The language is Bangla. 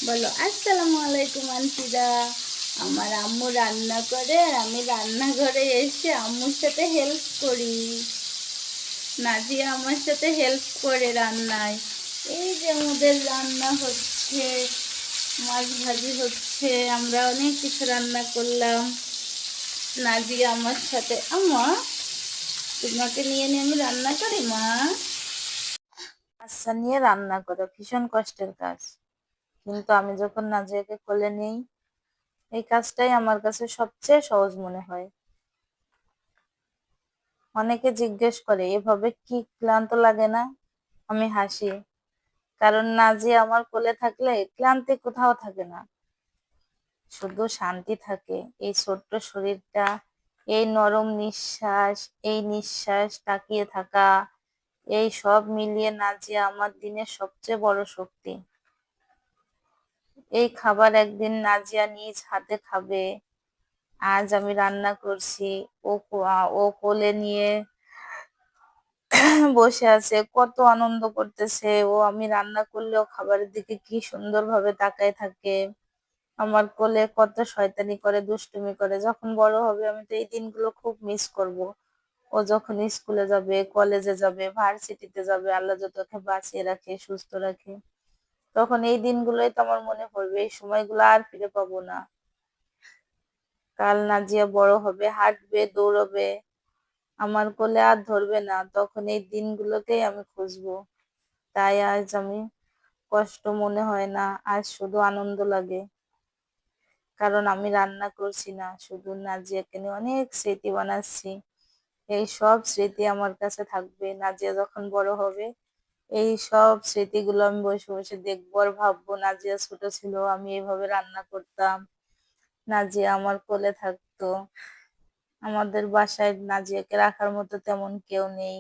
বলো আসসালামু আলাইকুম আন্টিরা। আমার আম্মু রান্না করে আর আমি রান্নাঘরে এসে আম্মুর সাথে হেল্প করি। নাজিয়া আমার সাথে হেল্প করে রান্নায়। এই যে আমাদের রান্না হচ্ছে, মাছ ভাজি হচ্ছে, আমরা অনেক কিছু রান্না করলাম। নাজিয়া আমার সাথে, আম্মা তোমাকে নিয়ে নিয়ে আমি রান্না করি মা। বাচ্চা নিয়ে রান্না করা ভীষণ কষ্টের কাজ, কিন্তু আমি যখন নাজিয়াকে কোলে নেই এই কাজটাই আমার কাছে সবচেয়ে সহজ মনে হয়। অনেকে জিজ্ঞেস করে এভাবে কি ক্লান্ত লাগে না? আমি হাসি, কারণ নাজিয়া আমার কোলে থাকলে ক্লান্তি কোথাও থাকে না, শুধু শান্তি থাকে। এই ছোট্ট শরীরটা, এই নরম নিঃশ্বাস, এই নিঃশ্বাস তাকিয়ে থাকা, এই সব মিলিয়ে নাজিয়া আমার দিনের সবচেয়ে বড় শক্তি। এই খাবার একদিন নাজিয়া নিজ হাতে খাবে। আজ আমি রান্না করছি, ও কোলে নিয়ে বসে আছে, কত আনন্দ করতেছে। ও আমি রান্না করলেও খাবারের দিকে কি সুন্দর ভাবে তাকায় থাকে। আমার কোলে কত শয়তানি করে, দুষ্টুমি করে। যখন বড় হবে আমি তো এই দিনগুলো খুব মিস করব। ও যখন স্কুলে যাবে, কলেজে যাবে, ভার্সিটিতে যাবে, আল্লাহ যত ওকে বাঁচিয়ে রাখে, সুস্থ রাখে, তখন এই দিনগুলোই তো আমার মনে পড়বে। এই সময়গুলো আর ফিরে পাবো না। কাল নাজিয়া বড় হবে, হাঁটবে, দৌড়বে, আমার কোলে আর ধরবে না, তখন এই দিনগুলোকেই আমি খুঁজবো। তাই আজ আমি কষ্ট মনে হয় না, আজ শুধু আনন্দ লাগে। কারণ আমি রান্না করছি না, শুধু নাজিয়াকে নিয়ে অনেক স্মৃতি বানাচ্ছি। এই সব স্মৃতি আমার কাছে থাকবে। নাজিয়া যখন বড় হবে এই সব স্মৃতিগুলো আমি বসে বসে দেখবো আর ভাববো, নাজিয়া ছোট ছিল, আমি এইভাবে রান্না করতাম, নাজিয়া আমার কোলে থাকতো। আমাদের বাসায় নাজিয়াকে রাখার মতো তেমন কেউ নেই।